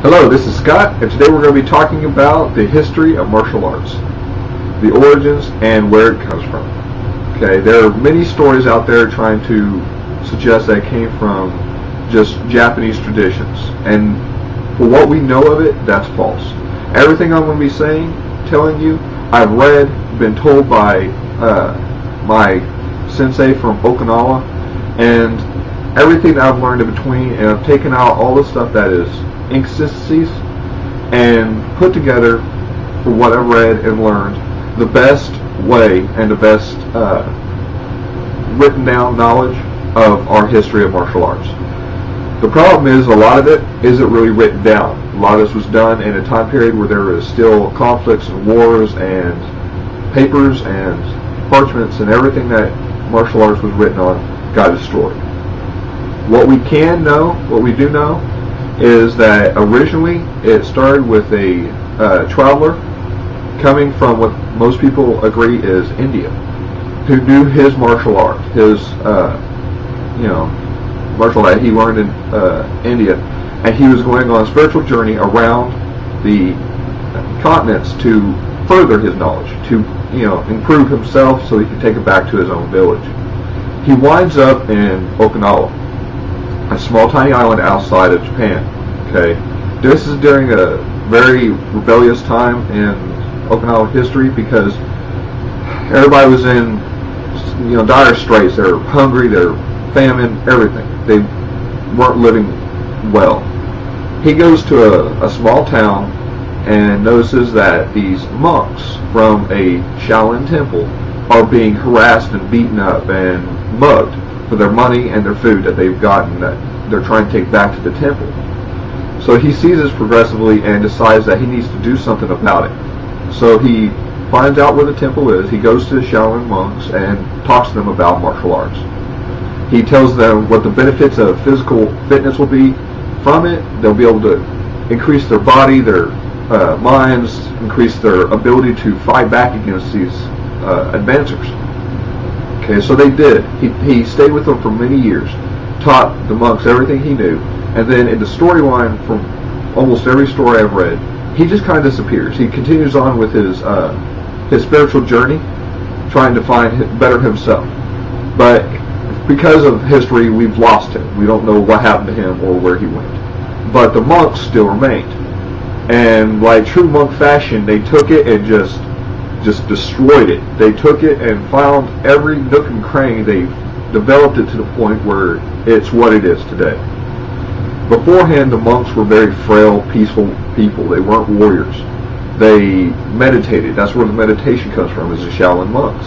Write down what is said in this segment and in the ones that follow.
Hello, this is Scott, and today we're going to be talking about the history of martial arts, the origins, and where it comes from. Okay, there are many stories out there trying to suggest that it came from just Japanese traditions, and for what we know of it, that's false. Everything I'm going to be telling you, I've read, been told by my sensei from Okinawa, and everything that I've learned in between, and I've taken out all the stuff that is inconsistencies and put together, for what I've read and learned, the best way and the best written down knowledge of our history of martial arts. The problem is a lot of it isn't really written down. A lot of this was done in a time period where there was still conflicts and wars, and papers and parchments and everything that martial arts was written on got destroyed. What we do know is that originally it started with a traveler coming from what most people agree is India, who knew his martial art, his martial art he learned in India, and he was going on a spiritual journey around the continents to further his knowledge, to improve himself so he could take it back to his own village. He winds up in Okinawa, a small tiny island outside of Japan. Okay, this is during a very rebellious time in Okinawa history because everybody was in dire straits. They're hungry, they're famine, everything. They weren't living well. He goes to a small town and notices that these monks from a Shaolin temple are being harassed and beaten up and mugged for their money and their food that they've gotten that they're trying to take back to the temple. So he sees this progressively and decides that he needs to do something about it. So he finds out where the temple is, he goes to the Shaolin monks and talks to them about martial arts. He tells them what the benefits of physical fitness will be from it. They'll be able to increase their body, their minds, increase their ability to fight back against these advancers. Okay, so they did. He stayed with them for many years, taught the monks everything he knew, and then in the storyline from almost every story I've read, he just kind of disappears. He continues on with his spiritual journey, trying to better himself. But because of history, we've lost him. We don't know what happened to him or where he went. But the monks still remained. And like true monk fashion, they took it and just destroyed it. They took it and found every nook and cranny. They developed it to the point where it's what it is today. Beforehand, the monks were very frail, peaceful people. They weren't warriors. They meditated. That's where the meditation comes from, is the Shaolin monks.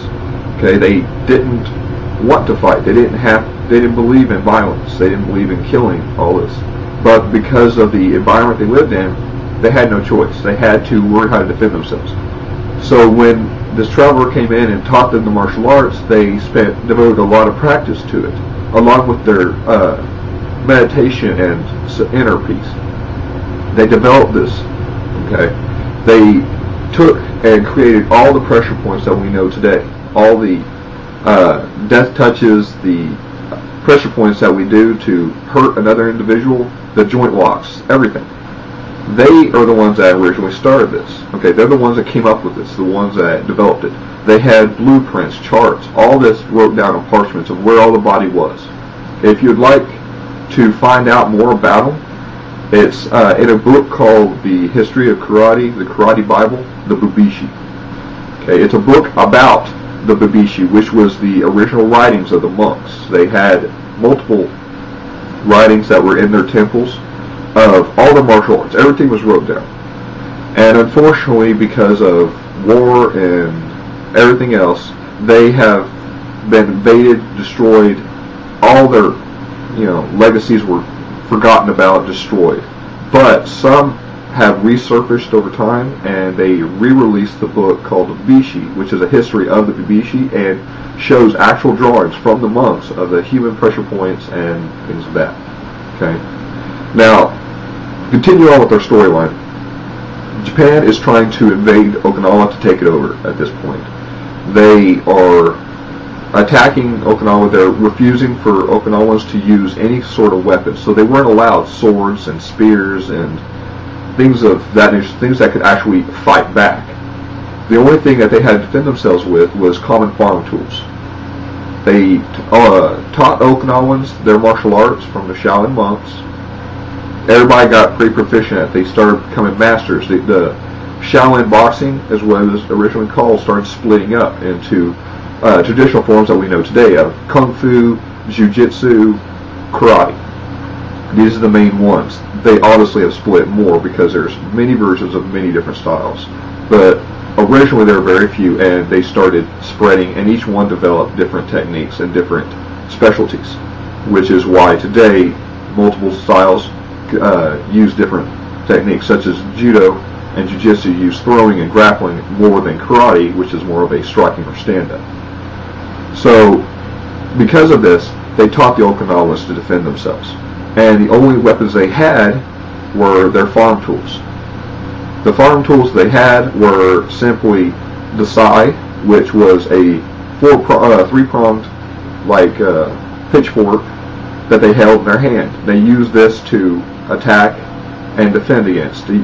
Okay, they didn't want to fight. They didn't believe in violence. They didn't believe in killing, all this. But because of the environment they lived in, they had no choice. They had to learn how to defend themselves. So when this traveler came in and taught them the martial arts, they devoted a lot of practice to it, along with their meditation and inner peace. They developed this. Okay, they took and created all the pressure points that we know today, all the death touches, the pressure points that we do to hurt another individual, the joint locks, everything. They are the ones that originally started this. Okay, they're the ones that came up with this, the ones that developed it. They had blueprints, charts, all this wrote down on parchments of where all the body was. If you'd like to find out more about them, it's in a book called The History of Karate, the Karate Bible, the Bubishi. Okay, it's a book about the Bubishi, which was the original writings of the monks. They had multiple writings that were in their temples of all the martial arts. Everything was wrote down. And unfortunately, because of war and everything else, they have been invaded, destroyed. All their legacies were forgotten about, destroyed. But some have resurfaced over time, and they re-released the book called the Bubishi, which is a history of the Bubishi, and shows actual drawings from the monks of the human pressure points and things like that. Okay. Now, continue on with our storyline. Japan is trying to invade Okinawa to take it over at this point. They are attacking Okinawa. They're refusing for Okinawans to use any sort of weapons. So they weren't allowed swords and spears and things of that nature, things that could actually fight back. The only thing that they had to defend themselves with was common farm tools. They taught Okinawans their martial arts from the Shaolin monks. Everybody got pretty proficient at it. They started becoming masters. The Shaolin boxing, as what it was originally called, started splitting up into traditional forms that we know today of Kung Fu, Jiu-Jitsu, Karate. These are the main ones. They obviously have split more because there's many versions of many different styles. But originally there were very few, and they started spreading, and each one developed different techniques and different specialties, which is why today multiple styles use different techniques, such as Judo and Jiu-Jitsu use throwing and grappling more than Karate, which is more of a striking or stand-up. So, because of this, they taught the Okinawans to defend themselves. And the only weapons they had were their farm tools. The farm tools they had were simply the sai, which was a three-pronged pitchfork that they held in their hand. They used this to attack and defend against. They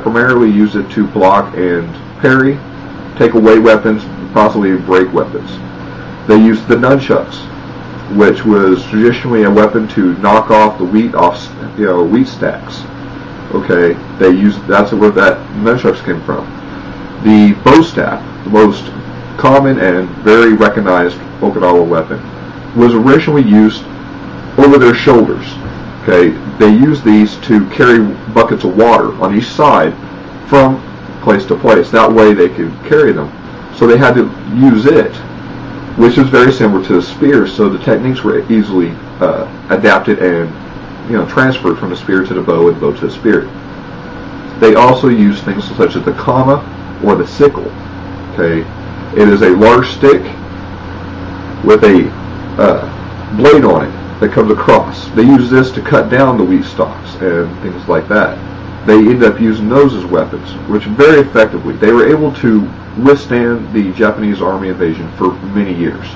primarily used it to block and parry, take away weapons, possibly break weapons. They used the nunchucks, which was traditionally a weapon to knock off the wheat off, wheat stacks. Okay, that's where that nunchucks came from. The bow staff, the most common and very recognized Okinawa weapon, was originally used over their shoulders. Okay, they used these to carry buckets of water on each side from place to place. That way they could carry them. So they had to use it, which is very similar to the spear. So the techniques were easily adapted and transferred from the spear to the bow and the bow to the spear. They also used things such as the kama or the sickle. Okay, it is a large stick with a blade on it that comes across. They use this to cut down the wheat stalks and things like that. They ended up using those as weapons, which very effectively. They were able to withstand the Japanese army invasion for many years.